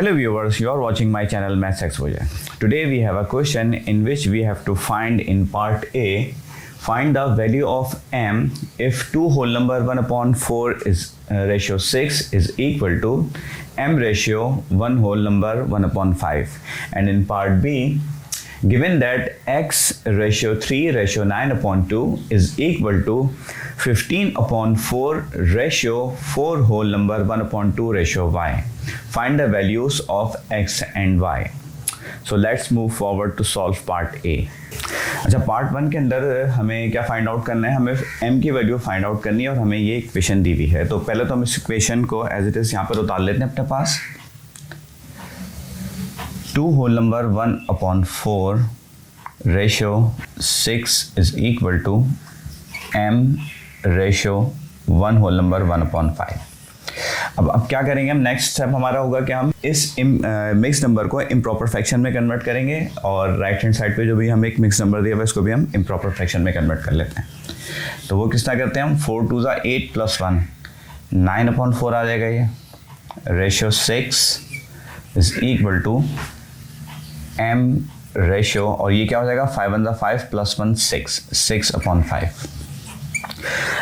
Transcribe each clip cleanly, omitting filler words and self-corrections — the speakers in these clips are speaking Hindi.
Hello viewers, you are watching my channel Maths Exposure. Today we have a question in which we have to find in part A, find the value of m if 2 whole number 1 upon 4 is ratio 6 is equal to m ratio 1 whole number 1 upon 5. And in part B, given that x ratio 3 ratio 9 upon 2 is equal to 15 upon 4 ratio 4 whole number 1 upon 2 ratio y. Find the values of x and y. So let's move forward to solve part A. अच्छा, पार्ट 1 के अंदर हमें क्या फाइंड आउट करना है, हमें m की वैल्यू फाइंड आउट करनी है और हमें ये इक्वेशन दी हुई है. तो पहले तो हम इस इक्वेशन को एज इट इज़ यहाँ पर उतार लेते हैं अपने पास. 2 whole number 1 upon 4 ratio 6 is equal to m ratio 1 whole number 1 upon 5. अब क्या करेंगे हम, नेक्स्ट स्टेप हमारा होगा कि हम इस मिक्स नंबर को इम्प्रॉपर फ्रैक्शन में कन्वर्ट करेंगे और राइट हैंड साइड पे जो भी हम एक मिक्स नंबर दिया हुआ है इसको भी हम इम्प्रॉपर फ्रैक्शन में कन्वर्ट कर लेते हैं. तो वो किस तरह करते हैं हम, 4 2 ज़ा 8 प्लस 1 9 अपॉन 4 आ जाएगा. ये ratio 6 is equal to m ratio, और ये क्या हो जाएगा 5 1 ज़ा 5 प्लस 1 6 अपॉन 5.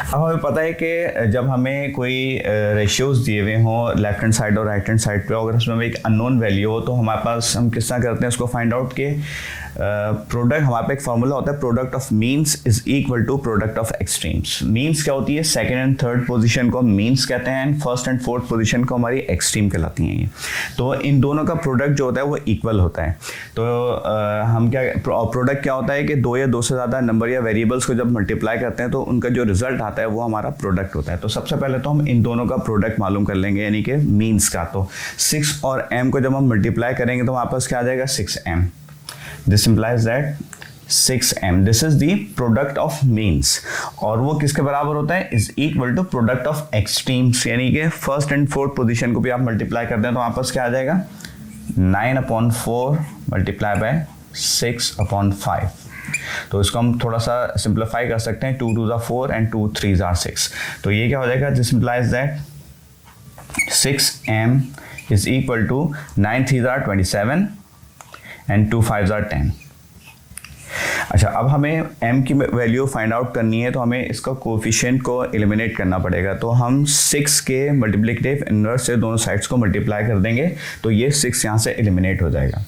अब हमें पता है कि जब हमें कोई रेशियोज दिए हुए हों लेफ्ट हैंड साइड और राइट हैंड साइड पे, अगर उसमें एक अननोन वैल्यू हो तो हमारे पास हम किस तरह करते हैं उसको फाइंड आउट के प्रोडक्ट, हमारे पे एक फार्मूला होता है product of means is equal to product of extremes. Means क्या होती है, सेकंड एंड थर्ड पोजीशन को मीन्स कहते हैं and first and fourth position को हमारी एक्सट्रीम कहलाती हैं. ये तो इन दोनों का प्रोडक्ट जो होता है वो इक्वल होता है. तो हम क्या, प्रोडक्ट क्या होता है कि दो या दो से ज़्यादा नंबर या वेरिएबल्स को जब मल्टीप्लाई करते हैं तो उनका जो रिजल्ट आता है वो हमारा प्रोडक्ट होता है. तो सबसे पहले तो हम इन दोनों का प्रोडक्ट मालूम कर लेंगे, यानी कि मीन्स का. तो 6 और m को जब हम मल्टीप्लाई करेंगे तो हमारे पास क्या आ जाएगा 6m. This implies that 6m. This is the product of means. और वो किसके बराबर होता है, is equal to product of extremes, यानी कि फर्स्ट एंड फोर्थ पोजीशन को भी आप मल्टीप्लाई करते हैं तो वहाँ पास क्या आ जाएगा 9 अपॉन 4 मल्टीप्लाई बाय 6 अपॉन 5. तो इसको हम थोड़ा सा सिंप्लीफाई कर सकते हैं, 2 2 ज़ा 4 एंड 2 3 ज़ा 6. तो ये क्या हो जाएगा, this implies that 6m is equal to 9 3 ज़ा 27 एंड 2 5 ज़ा 10. अच्छा, अब हमें m की वैल्यू फाइंड आउट करनी है तो हमें इसका कोफिशिएंट को एलिमिनेट करना पड़ेगा. तो हम 6 के मल्टीप्लिकेटिव इनवर्स से दोनों साइड्स को मल्टीप्लाई कर देंगे तो ये 6 यहाँ से एलिमिनेट हो जाएगा.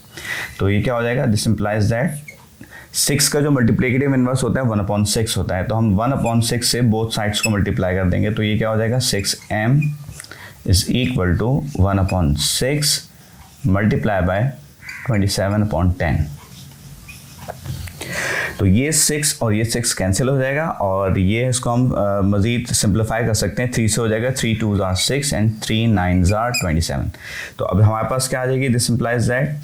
तो ये क्या हो जाएगा, दिस इम्प्लाइज दैट 6 का जो मल्टीप्लिकेटिव इनवर्स होता है 1/6 होता है. तो हम 1/6 से बोथ साइड्स को मल्टीप्लाई कर देंगे तो ये क्या हो जाएगा 6m is equal to 1/6 multiply by 27/10. तो ये 6 और ये 6 कैंसिल हो जाएगा और ये इसको हम मज़ीद सिंप्लीफाई कर सकते हैं. 3 से हो जाएगा 3 2 ज़ा 6 एंड 3 9 ज़ा 27. तो अब हमारे पास क्या आ जाएगी, दिस इम्प्लाइज दैट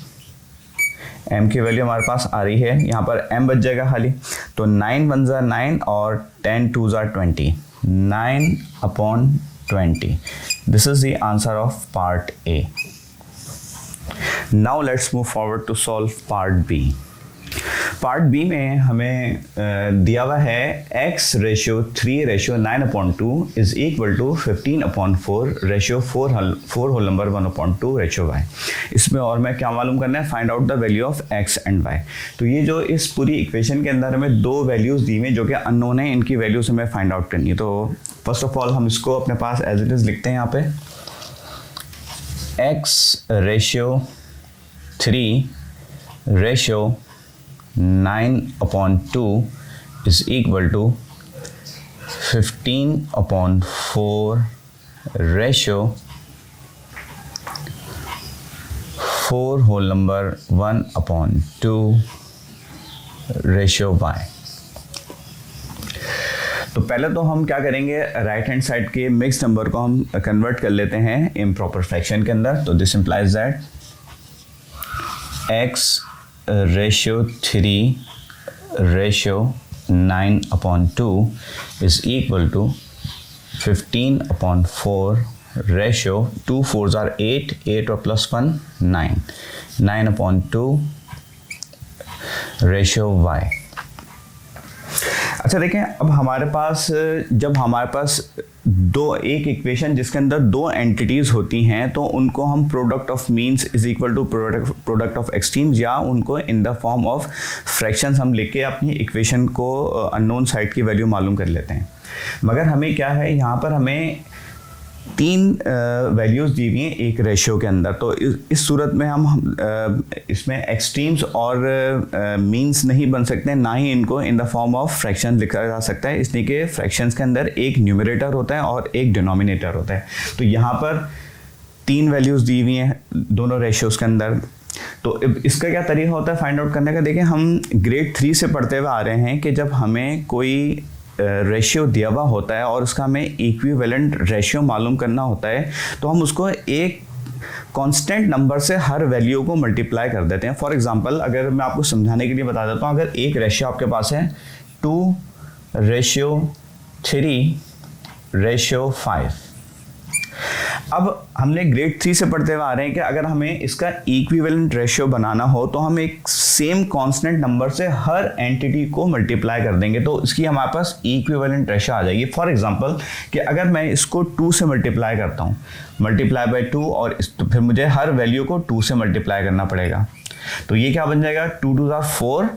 m की वैल्यू हमारे पास आ रही है, यहाँ पर m बच जाएगा खाली. तो 9 1 ज़ा 9 और 10 2 ज़ा 20, 9/20. This is the answer of part A. Now let's move forward to solve part B. Part B में हमें दिया हुआ है x ratio 3 ratio 9 upon 2 is equal to 15 upon 4 ratio 4 whole number 1 upon 2 ratio y. इसमें और मैं क्या मालूम करना है, find out the value of x and y. तो ये जो इस पूरी इक्वेशन के अंदर हमें दो वैल्यूज़ दी हुई जो कि अननोन है, इनकी वैल्यूज हमें फाइंड आउट करनी है. तो फर्स्ट ऑफ ऑल हम इसको अपने पास एज इट इज़ लिखते हैं यहाँ पे, x ratio 3 ratio 9 upon 2 is equal to 15 upon 4 ratio 4 whole number 1 upon 2 ratio y. तो पहले तो हम क्या करेंगे, राइट हैंड साइड के मिक्स नंबर को हम कन्वर्ट कर लेते हैं इम्प्रॉपर फ्रैक्शन के अंदर. तो this implies that x ratio 3 ratio 9 upon 2 is equal to 15 upon 4 ratio 2 4 ज़ा 8 8 और प्लस 1 9 अपॉन 2 रेशियो y. अच्छा देखें, अब हमारे पास जब हमारे पास एक इक्वेशन जिसके अंदर दो एंटिटीज़ होती हैं तो उनको हम product of means is equal to product of extremes या उनको in the form of fractions हम लिख के अपनी इक्वेशन को अननोन साइड की वैल्यू मालूम कर लेते हैं। मगर हमें क्या है, यहाँ पर हमें तीन वैल्यूज़ दी हुई हैं एक रेशियो के अंदर। तो इस सूरत में हम इसमें एक्सट्रीम्स और मीन्स नहीं बन सकते, ना ही इनको इन द फॉर्म ऑफ फ्रैक्शन लिखा जा सकता है, इसलिए कि फ्रैक्शंस के अंदर एक न्यूमरेटर होता है और एक डिनोमिनेटर होता है। तो यहाँ पर तीन वैल्यूज़ दी हुई हैं दोनों रेशियोज़ के अंदर। तो इसका क्या तरीका होता है फाइंड आउट करने का? देखिए, हम ग्रेड 3 से पढ़ते हुए आ रहे हैं कि जब हमें कोई रेशियो दिया हुआ होता है और उसका हमें इक्विवेलेंट रेशियो मालूम करना होता है तो हम उसको एक कांस्टेंट नंबर से हर वैल्यू को मल्टीप्लाई कर देते हैं। फॉर एग्जांपल, अगर मैं आपको समझाने के लिए बता देता हूँ, अगर एक रेशियो आपके पास है 2:3:5, अब हमने ग्रेड 3 से पढ़ते हुए आ रहे हैं कि अगर हमें इसका इक्विवेलेंट रेशियो बनाना हो तो हम एक सेम कांस्टेंट नंबर से हर एंटिटी को मल्टीप्लाई कर देंगे तो इसकी हमारे पास इक्विवेलेंट रेशियो आ जाएगी। फॉर एग्जांपल कि अगर मैं इसको 2 से मल्टीप्लाई करता हूँ, मल्टीप्लाई बाय 2, और तो फिर मुझे हर वैल्यू को 2 से मल्टीप्लाई करना पड़ेगा। तो ये क्या बन जाएगा? 2×4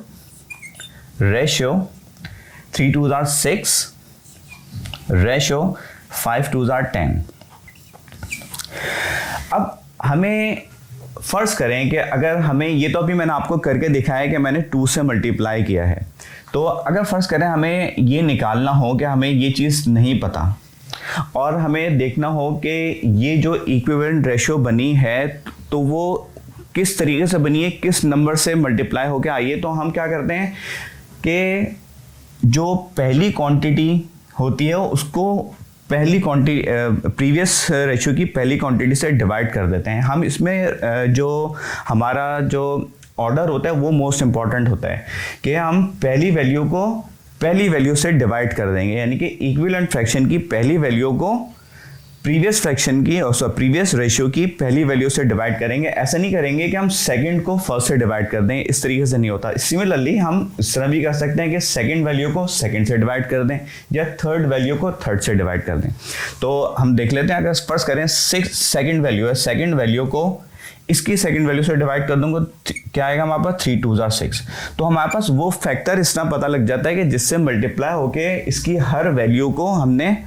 रेशियो 3×6 रेशियो 5×10। अब हमें फ़र्ज़ करें कि अगर हमें ये, तो अभी मैंने आपको करके दिखाया है कि मैंने 2 से मल्टीप्लाई किया है। तो अगर फ़र्ज़ करें हमें ये निकालना हो कि हमें ये चीज़ नहीं पता और हमें देखना हो कि ये जो इक्विवेलेंट रेशियो बनी है तो वो किस तरीके से बनी है, किस नंबर से मल्टीप्लाई होकर आई है, तो हम क्या करते हैं कि जो पहली क्वांटिटी होती है उसको पहली क्वांटिटी प्रीवियस रेशियो की पहली क्वांटिटी से डिवाइड कर देते हैं। हम इसमें जो हमारा जो ऑर्डर होता है वो मोस्ट इम्पॉर्टेंट होता है कि हम पहली वैल्यू को पहली वैल्यू से डिवाइड कर देंगे, यानी कि इक्विवेलेंट फ्रैक्शन की पहली वैल्यू को प्रीवियस फ्रैक्शन की और प्रीवियस रेशियो की पहली वैल्यू से डिवाइड करेंगे। ऐसा नहीं करेंगे कि हम सेकंड को फर्स्ट से डिवाइड कर दें, इस तरीके से नहीं होता। सिमिलरली हम इस तरह भी कर सकते हैं कि सेकंड वैल्यू को सेकंड से डिवाइड कर दें या थर्ड वैल्यू को थर्ड से डिवाइड कर दें। तो हम देख लेते हैं, अगर फर्स्ट करें 6 सेकंड वैल्यू है, सेकंड वैल्यू को इसकी सेकंड वैल्यू से डिवाइड कर दूंगा, क्या आएगा हमारे पास? 3×2=6। तो हमारे पास वो फैक्टर इस तरह पता लग जाता है कि जिससे मल्टीप्लाई होके इसकी हर वैल्यू को हमने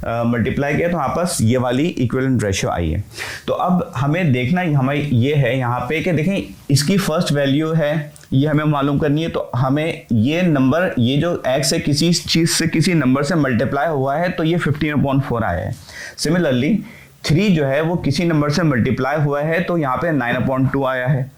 मल्टीप्लाई किया तो हमारे पास ये वाली इक्विवेलेंट रेशियो आई है। तो अब हमें देखना हमें ये है यहाँ पे कि देखें इसकी फर्स्ट वैल्यू है, ये हमें मालूम करनी है। तो हमें ये नंबर, ये जो x है किसी चीज़ से किसी नंबर से मल्टीप्लाई हुआ है तो ये 15/4 आया है। सिमिलरली 3 जो है वो किसी नंबर से मल्टीप्लाई हुआ है तो यहाँ पे 9/2 आया है,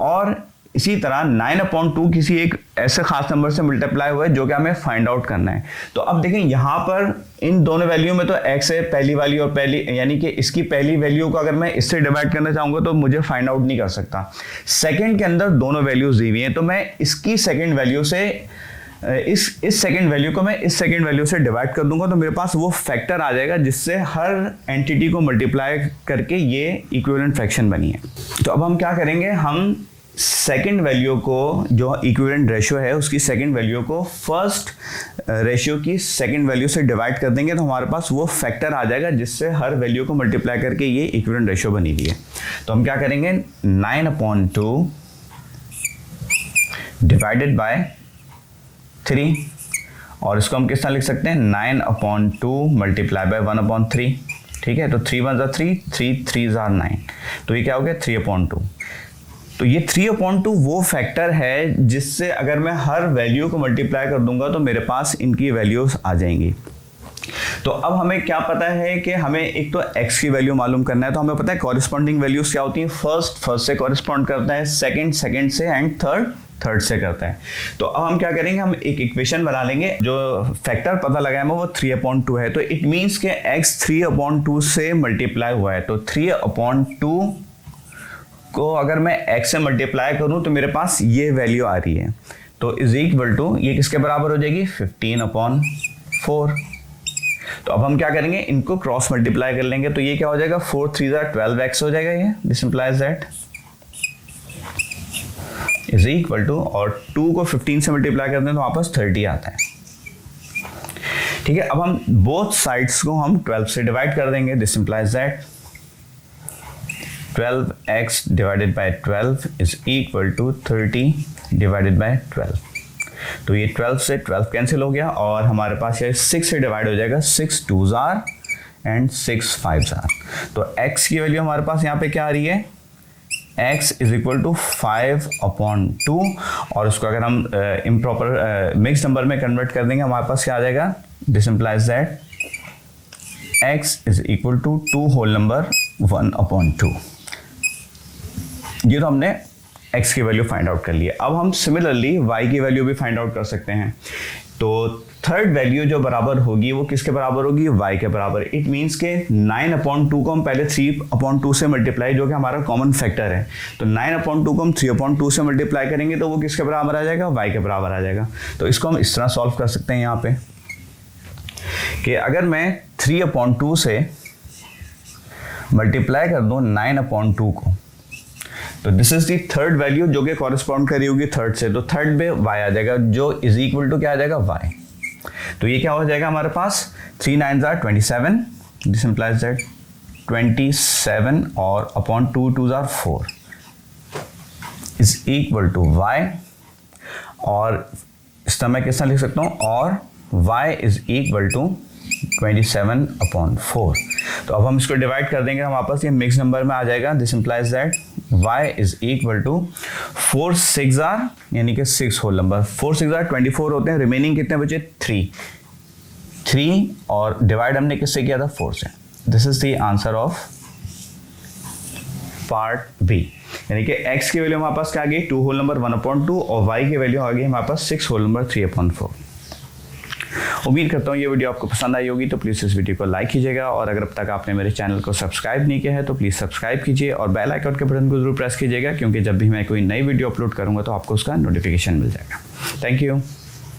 और इसी तरह 9/2 किसी एक ऐसे खास नंबर से मल्टीप्लाई हुआ है जो कि हमें फाइंड आउट करना है। तो अब देखें यहाँ पर इन दोनों वैल्यू में तो x है पहली वाली और पहली, यानी कि इसकी पहली वैल्यू को अगर मैं इससे डिवाइड करना चाहूँगा तो मुझे फाइंड आउट नहीं कर सकता। सेकंड के अंदर दोनों वैल्यूज दी हुई हैं तो मैं इसकी सेकंड वैल्यू से इस सेकंड वैल्यू को मैं इस सेकंड वैल्यू से डिवाइड कर दूंगा तो मेरे पास वो फैक्टर आ जाएगा जिससे हर एंटिटी को मल्टीप्लाई करके ये इक्विवेलेंट फ्रैक्शन बनी है। तो अब हम क्या करेंगे, हम सेकंड वैल्यू को, जो इक्विवेलेंट रेशियो है उसकी सेकंड वैल्यू को फर्स्ट रेशियो की सेकंड वैल्यू से डिवाइड कर देंगे तो हमारे पास वो फैक्टर आ जाएगा जिससे हर वैल्यू को मल्टीप्लाई करके ये इक्विवेलेंट रेशियो बनी हुई है। तो हम क्या करेंगे, 9/2 डिवाइडेड बाय 3, और इसको हम किस तरह लिख सकते हैं, 9/2 मल्टीप्लाई बाय 1/3। ठीक है, तो 3 1 3, 3 3 9, तो ये क्या हो गया 3/2। तो ये 3/2 वो फैक्टर है जिससे अगर मैं हर वैल्यू को मल्टीप्लाई कर दूंगा तो मेरे पास इनकी वैल्यूज आ जाएंगी। तो अब हमें क्या पता है कि हमें एक तो x की वैल्यू मालूम करना है, तो हमें पता है कॉरिस्पॉन्डिंग वैल्यूज क्या होती हैं, फर्स्ट से कॉरिस्पॉन्ड करता है, सेकंड से, एंड थर्ड से करता है। तो अब हम क्या करेंगे, हम एक इक्वेशन बना लेंगे, जो फैक्टर पता लगाया है वो 3/2 है। तो इट मीन्स के x 3/2 से मल्टीप्लाई हुआ है, तो 3/2 को अगर मैं x से मल्टीप्लाई करूं तो मेरे पास ये वैल्यू आ रही है, तो इज इक्वल टू ये किसके बराबर हो जाएगी, 15/4। तो अब हम क्या करेंगे, इनको क्रॉस मल्टीप्लाई कर लेंगे, तो ये क्या हो जाएगा, 4 3 12x हो जाएगा ये, this implies that is equal to, और 2 को 15 से मल्टीप्लाई करते हैं तो वापस 30 आता है। ठीक है, अब हम बोथ साइड्स को हम 12 से डिवाइड कर देंगे। This implies that 12x divided by 12 is equal to 30 divided by 12। तो ये 12 से 12 कैंसिल हो गया और हमारे पास ये 6 से डिवाइड हो जाएगा। 6 2s are and 6 5s are. तो x की वैल्यू हमारे पास यहाँ पे क्या आ रही है, x इज इक्वल टू 5/2 और उसको अगर हम इम्प्रॉपर मिक्स नंबर में कन्वर्ट कर देंगे हमारे पास क्या आ जाएगा, this implies that x is equal to 2 whole number 1/2। ये तो हमने x की वैल्यू फाइंड आउट कर ली है। अब हम सिमिलरली y की वैल्यू भी फाइंड आउट कर सकते हैं। तो थर्ड वैल्यू जो बराबर होगी वो किसके बराबर होगी, y के बराबर। इट मीन्स के 9/2 को हम पहले 3/2 से मल्टीप्लाई, जो कि हमारा कॉमन फैक्टर है, तो 9/2 को हम 3/2 से मल्टीप्लाई करेंगे तो वो किसके बराबर आ जाएगा, y के बराबर आ जाएगा। तो इसको हम इस तरह सॉल्व कर सकते हैं यहाँ पे कि अगर मैं 3/2 से मल्टीप्लाई कर दूँ 9/2 को, तो this is the third value जो कि कॉरेस्पॉन्ड करी होगी थर्ड से, तो थर्ड में y आ जाएगा जो इज इक्वल टू क्या आ जाएगा, y। तो ये क्या हो जाएगा हमारे पास, 3 9s are 27, this implies that 27 और upon 2 2s are 4 is equal to y। और इस तरह मैं किस तरह लिख सकता हूँ, और y इज इक्वल टू 27/4। तो अब हम इसको डिवाइड कर देंगे, हमारे पास ये मिक्स नंबर में आ जाएगा। This implies that y is equal to 4 6 are यानी कि 6 होल नंबर, 4 6 आर 24 होते हैं, रिमेनिंग कितने बचे 3 और डिवाइड हमने किससे किया था 4 से। This is the answer of part B. यानी कि x की वैल्यू हमारे पास क्या आ गई, 2 होल नंबर 1/2 और y की वैल्यू आ गई हमारे पास 6 होल नंबर 3/4। उम्मीद करता हूँ ये वीडियो आपको पसंद आई होगी, तो प्लीज़ इस वीडियो को लाइक कीजिएगा और अगर अब तक आपने मेरे चैनल को सब्सक्राइब नहीं किया है तो प्लीज़ सब्सक्राइब कीजिए और बेल आइकन के बटन को जरूर प्रेस कीजिएगा, क्योंकि जब भी मैं कोई नई वीडियो अपलोड करूँगा तो आपको उसका नोटिफिकेशन मिल जाएगा। Thank you.